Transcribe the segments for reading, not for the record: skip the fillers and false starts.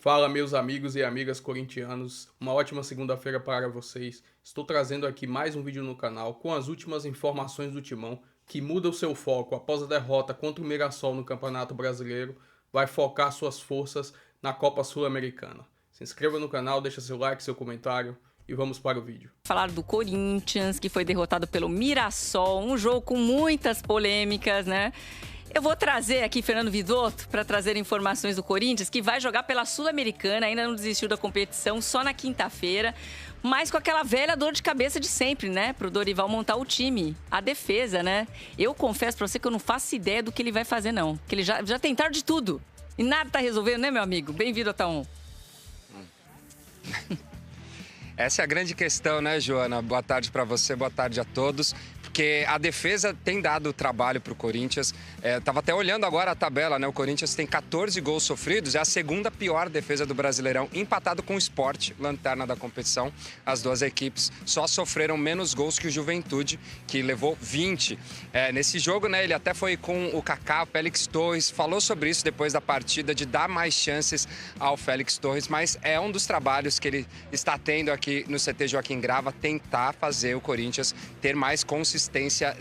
Fala, meus amigos e amigas corintianos, uma ótima segunda-feira para vocês. Estou trazendo aqui mais um vídeo no canal com as últimas informações do Timão, que muda o seu foco após a derrota contra o Mirassol no Campeonato Brasileiro, vai focar suas forças na Copa Sul-Americana. Se inscreva no canal, deixa seu like, seu comentário e vamos para o vídeo. Falar do Corinthians, que foi derrotado pelo Mirassol, um jogo com muitas polêmicas, né? Eu vou trazer aqui Fernando Vidotto para trazer informações do Corinthians, que vai jogar pela Sul-Americana, ainda não desistiu da competição, só na quinta-feira, mas com aquela velha dor de cabeça de sempre, né? Pro Dorival montar o time, a defesa, né? Eu confesso para você que eu não faço ideia do que ele vai fazer, não. Que ele já tentaram de tudo e nada tá resolvendo, né, meu amigo? Bem-vindo a Taon. Essa é a grande questão, né, Joana? Boa tarde para você, boa tarde a todos. Porque a defesa tem dado trabalho para o Corinthians. Tava até olhando agora a tabela, né? O Corinthians tem 14 gols sofridos, é a segunda pior defesa do Brasileirão, empatado com o Sport, lanterna da competição. As duas equipes só sofreram menos gols que o Juventude, que levou 20. Nesse jogo, né, ele até foi com o Kaká, o Félix Torres, falou sobre isso depois da partida, de dar mais chances ao Félix Torres, mas é um dos trabalhos que ele está tendo aqui no CT Joaquim Grava, tentar fazer o Corinthians ter mais consistência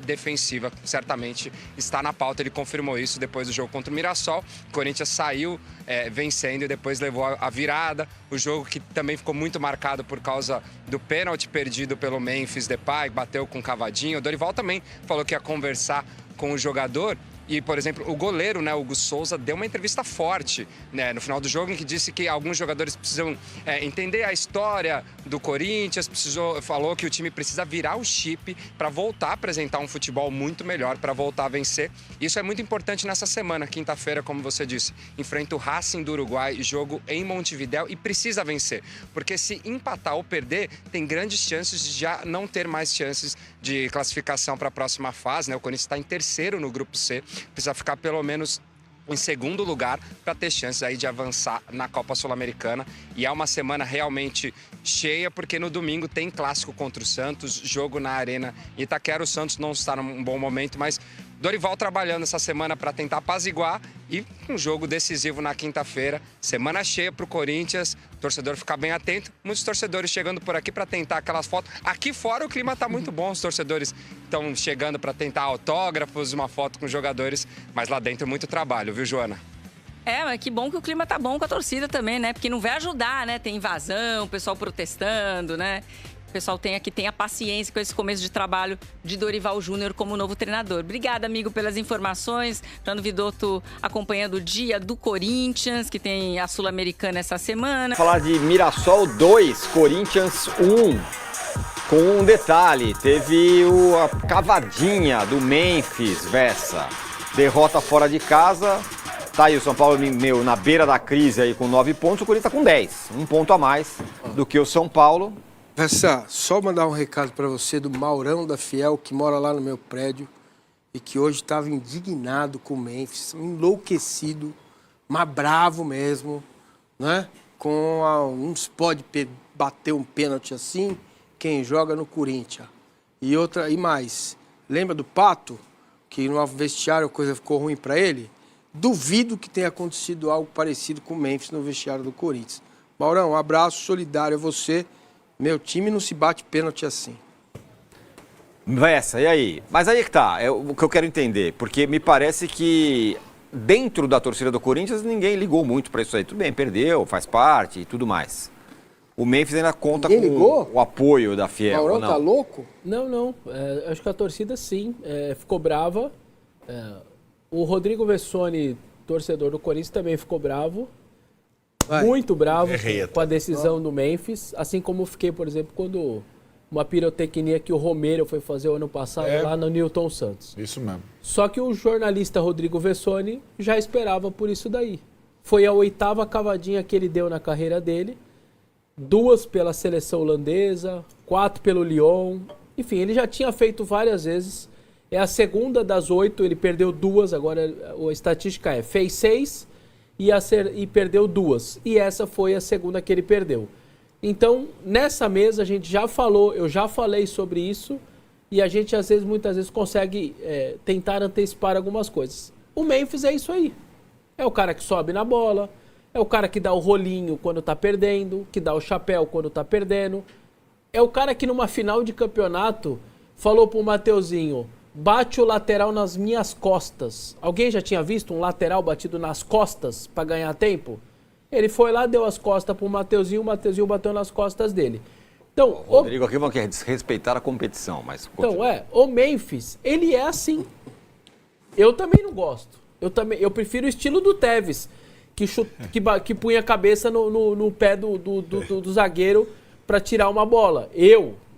defensiva. Certamente está na pauta, ele confirmou isso depois do jogo contra o Mirassol. O Corinthians saiu vencendo e depois levou a virada. O jogo que também ficou muito marcado por causa do pênalti perdido pelo Memphis Depay, bateu com o Cavadinho. O Dorival também falou que ia conversar com o jogador. E, por exemplo, o goleiro, né, Hugo Souza, deu uma entrevista forte, né, no final do jogo, em que disse que alguns jogadores precisam entender a história do Corinthians, falou que o time precisa virar o chip para voltar a apresentar um futebol muito melhor, para voltar a vencer. Isso é muito importante nessa semana, quinta-feira, como você disse, enfrenta o Racing do Uruguai, jogo em Montevidéu, e precisa vencer, porque se empatar ou perder, tem grandes chances de já não ter mais chances de classificação para a próxima fase, né? O Corinthians está em terceiro no grupo C, precisa ficar pelo menos em segundo lugar para ter chances aí de avançar na Copa Sul-Americana. E é uma semana realmente cheia, porque no domingo tem clássico contra o Santos, jogo na Arena Itaquera. O Santos não está num bom momento, mas Dorival trabalhando essa semana para tentar apaziguar, e um jogo decisivo na quinta-feira. Semana cheia para o Corinthians, torcedor ficar bem atento. Muitos torcedores chegando por aqui para tentar aquelas fotos. Aqui fora o clima está muito bom, os torcedores estão chegando para tentar autógrafos, uma foto com os jogadores, mas lá dentro muito trabalho, viu, Joana? Mas que bom que o clima tá bom com a torcida também, né? Porque não vai ajudar, né? Tem invasão, o pessoal protestando, né? O pessoal tenha paciência com esse começo de trabalho de Dorival Júnior como novo treinador. Obrigada, amigo, pelas informações. Fernando Vidotto acompanhando o dia do Corinthians, que tem a Sul-Americana essa semana. Falar de Mirassol 2, Corinthians 1. Com um detalhe, teve a cavadinha do Memphis Vessa. Derrota fora de casa. Tá aí o São Paulo na beira da crise aí com 9 pontos. O Corinthians tá com 10. Um ponto a mais do que o São Paulo. Vessa, só mandar um recado para você do Maurão da Fiel, que mora lá no meu prédio e que hoje estava indignado com o Memphis, enlouquecido, mas bravo mesmo, né? Uns pode bater um pênalti assim, quem joga no Corinthians. E mais, lembra do Pato, que no vestiário a coisa ficou ruim para ele? Duvido que tenha acontecido algo parecido com o Memphis no vestiário do Corinthians. Maurão, um abraço solidário a você. Meu time não se bate pênalti assim. Vessa, e aí? Mas aí que tá, é o que eu quero entender, porque me parece que dentro da torcida do Corinthians ninguém ligou muito pra isso aí. Tudo bem, perdeu, faz parte e tudo mais. O Memphis ainda conta com o apoio da Fiel. Maurão tá louco? Não. Acho que a torcida sim, ficou brava. O Rodrigo Vessone, torcedor do Corinthians, também ficou bravo. Muito bravo com a decisão do Memphis, assim como eu fiquei, por exemplo, quando uma pirotecnia que o Romero foi fazer o ano passado lá no Newton Santos. Isso mesmo. Só que o jornalista Rodrigo Vessone já esperava por isso daí. Foi a 8ª cavadinha que ele deu na carreira dele, 2 pela seleção holandesa, 4 pelo Lyon, enfim, ele já tinha feito várias vezes. É a segunda das 8, ele perdeu 2, agora a estatística fez 6 e perdeu 2. E essa foi a segunda que ele perdeu. Então, nessa mesa a gente já falou, eu já falei sobre isso, e a gente muitas vezes consegue tentar antecipar algumas coisas. O Memphis é isso aí. É o cara que sobe na bola, É o cara que dá o rolinho quando tá perdendo, que dá o chapéu quando tá perdendo. É o cara que numa final de campeonato falou pro Mateuzinho, bate o lateral nas minhas costas. Alguém já tinha visto um lateral batido nas costas pra ganhar tempo? Ele foi lá, deu as costas pro Mateuzinho, o Mateuzinho bateu nas costas dele. Então, Rodrigo, aqui vamos desrespeitar a competição, mas... Então, o Memphis, ele é assim. Eu também não gosto. Eu prefiro o estilo do Tevez, que punha a cabeça no pé do zagueiro para tirar uma bola.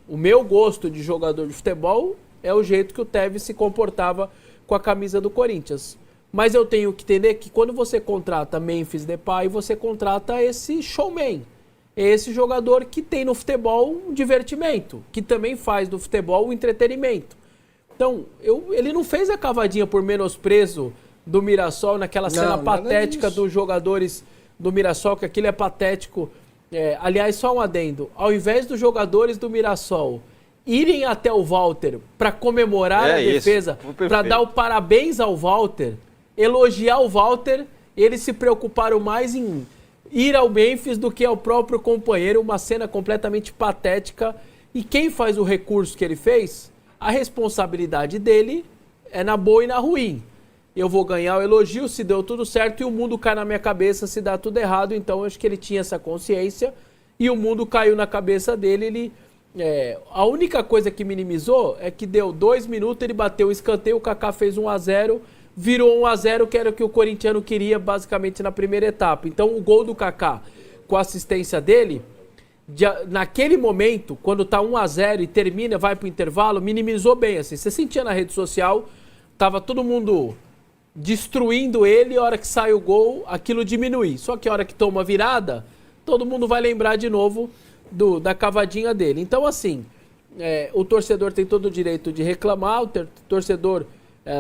O meu gosto de jogador de futebol é o jeito que o Tevez se comportava com a camisa do Corinthians. Mas eu tenho que entender que quando você contrata Memphis Depay, você contrata esse showman. Esse jogador que tem no futebol um divertimento, que também faz do futebol um entretenimento. Então, ele não fez a cavadinha por menosprezo do Mirassol naquela cena patética dos jogadores do Mirassol, que aquilo é patético. Aliás, só um adendo. Ao invés dos jogadores do Mirassol irem até o Walter para comemorar a defesa, para dar o parabéns ao Walter, elogiar o Walter, eles se preocuparam mais em ir ao Memphis do que ao próprio companheiro, uma cena completamente patética. E quem faz o recurso que ele fez, a responsabilidade dele é na boa e na ruim. Eu vou ganhar o elogio se deu tudo certo e o mundo cai na minha cabeça se dá tudo errado. Então eu acho que ele tinha essa consciência e o mundo caiu na cabeça dele. A única coisa que minimizou é que deu 2 minutos, ele bateu o escanteio, o Kaká fez 1-0, virou 1-0, que era o que o corintiano queria basicamente na primeira etapa. Então o gol do Kaká com a assistência dele, naquele momento, quando tá 1-0 e termina, vai pro intervalo, minimizou bem. Assim, você sentia na rede social, tava todo mundo destruindo ele, a hora que sai o gol, aquilo diminui. Só que a hora que toma virada, todo mundo vai lembrar de novo da cavadinha dele. Então, assim, o torcedor tem todo o direito de reclamar, o torcedor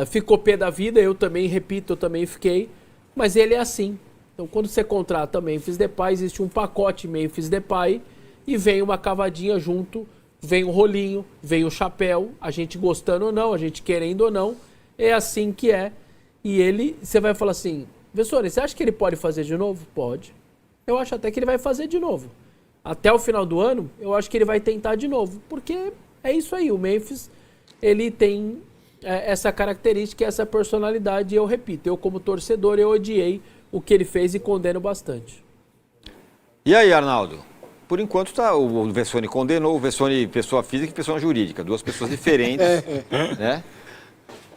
ficou pé da vida, eu também, repito, eu também fiquei, mas ele é assim. Então, quando você contrata Memphis Depay, existe um pacote Memphis Depay e vem uma cavadinha junto, vem o rolinho, vem o chapéu, a gente gostando ou não, a gente querendo ou não, é assim que é. E você vai falar assim, Vessone, você acha que ele pode fazer de novo? Pode. Eu acho até que ele vai fazer de novo. Até o final do ano, eu acho que ele vai tentar de novo. Porque é isso aí, o Memphis, ele tem essa característica, essa personalidade. E eu repito, eu como torcedor, eu odiei o que ele fez e condeno bastante. E aí, Arnaldo? Por enquanto, o Vessone condenou, o Vessone pessoa física e pessoa jurídica. 2 pessoas diferentes, né?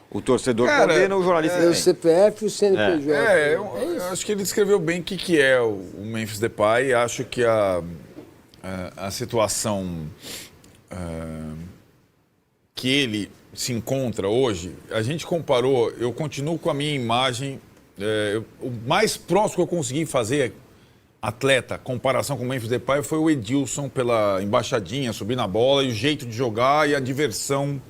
O torcedor condena, o jornalista também. O CPF e o CNPJ. Eu acho que ele descreveu bem o que é o Memphis Depay. Acho que a situação que ele se encontra hoje, a gente comparou, eu continuo com a minha imagem, o mais próximo que eu consegui fazer atleta, comparação com o Memphis Depay, foi o Edilson pela embaixadinha, subir na bola e o jeito de jogar e a diversão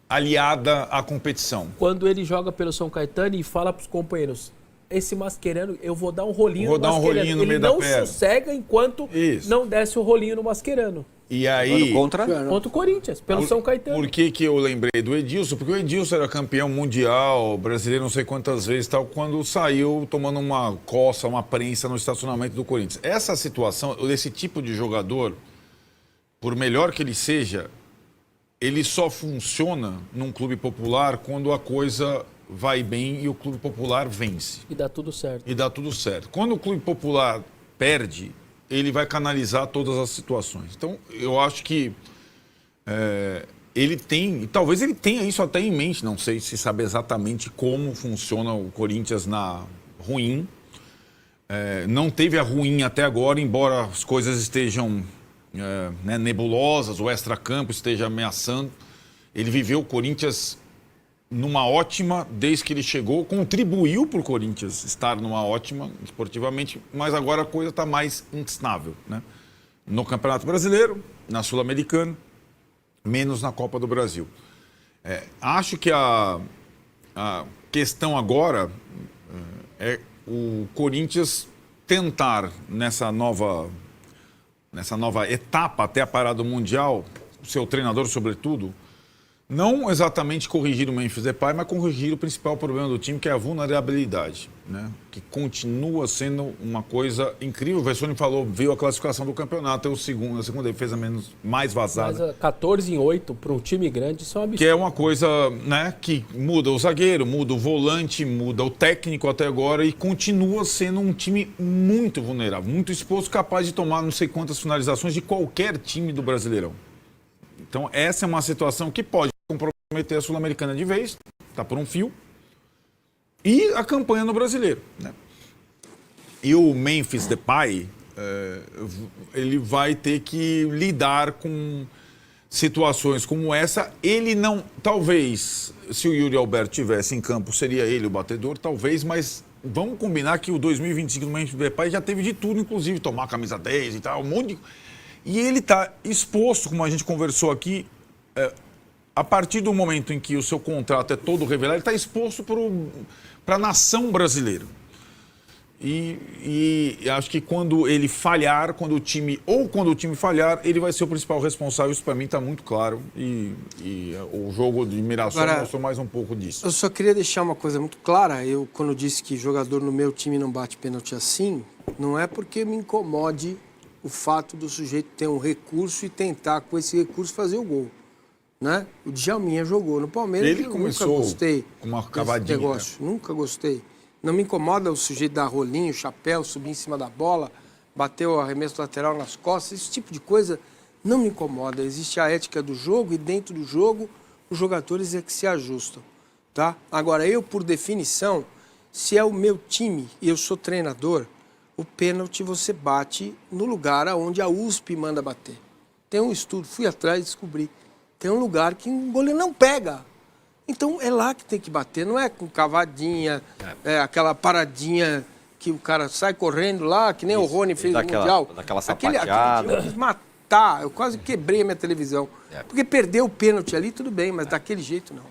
aliada à competição. Quando ele joga pelo São Caetano e fala pros companheiros, esse Mascherano, eu vou dar um rolinho no Mascherano. No meio da perna. Ele não sossega enquanto não desce o rolinho no Mascherano. E aí... Contra o Corinthians, pelo São Caetano. Por que eu lembrei do Edilson? Porque o Edilson era campeão mundial, brasileiro não sei quantas vezes, tal, quando saiu tomando uma coça, uma prensa no estacionamento do Corinthians. Essa situação, esse tipo de jogador, por melhor que ele seja, ele só funciona num clube popular quando a coisa vai bem e o clube popular vence. E dá tudo certo. Quando o clube popular perde, ele vai canalizar todas as situações. Então, eu acho que ele tem, talvez ele tenha isso até em mente, não sei se sabe exatamente como funciona o Corinthians na ruim. Não teve a ruim até agora, embora as coisas estejam nebulosas, o extracampo esteja ameaçando. Ele viveu o Corinthians numa ótima desde que ele chegou, contribuiu para o Corinthians estar numa ótima esportivamente, mas agora a coisa está mais instável, né? No Campeonato Brasileiro, na Sul-Americana, menos na Copa do Brasil. Acho que a questão agora é o Corinthians tentar, nessa nova etapa até a parada mundial, o seu treinador, sobretudo, não exatamente corrigir o Memphis Depay, mas corrigir o principal problema do time, que é a vulnerabilidade, né? Que continua sendo uma coisa incrível. O Vessone falou, viu a classificação do campeonato, é a segunda defesa mais vazada. Mas 14-8 para um time grande, isso é um absurdo. Que é uma coisa, né, que muda o zagueiro, muda o volante, muda o técnico até agora e continua sendo um time muito vulnerável, muito exposto, capaz de tomar não sei quantas finalizações de qualquer time do Brasileirão. Então essa é uma situação que pode comprometer a Sul-Americana de vez, está por um fio, e a campanha no Brasileiro, né? E o Memphis Depay, ele vai ter que lidar com situações como essa. Ele não, talvez, se o Yuri Alberto tivesse em campo, seria ele o batedor, talvez, mas vamos combinar que o 2025 do Memphis Depay já teve de tudo, inclusive tomar a camisa 10 e tal, um monte de... E ele está exposto, como a gente conversou aqui, a partir do momento em que o seu contrato é todo revelado, ele está exposto para a nação brasileira. E acho que quando ele falhar, quando o time falhar, ele vai ser o principal responsável. Isso para mim está muito claro. E o jogo de Mirassol mostrou mais um pouco disso. Eu só queria deixar uma coisa muito clara. Eu, quando disse que jogador no meu time não bate pênalti assim, não é porque me incomode o fato do sujeito ter um recurso e tentar, com esse recurso, fazer o gol. Né? O Djalminha jogou no Palmeiras. Ele começou nunca gostei com uma cavadinha. Negócio. Nunca gostei. Não me incomoda o sujeito dar rolinho, chapéu, subir em cima da bola, bater o arremesso lateral nas costas. Esse tipo de coisa não me incomoda. Existe a ética do jogo e dentro do jogo os jogadores é que se ajustam. Tá? Agora, eu, por definição, se é o meu time e eu sou treinador, o pênalti você bate no lugar onde a USP manda bater. Tem um estudo, fui atrás e descobri. Tem um lugar que o goleiro não pega. Então é lá que tem que bater, não é com cavadinha, aquela paradinha que o cara sai correndo lá, que nem o Rony fez no Mundial. Daquela sapateada. Eu quis matar, eu quase quebrei a minha televisão. Porque perdeu o pênalti ali, tudo bem, mas daquele jeito não.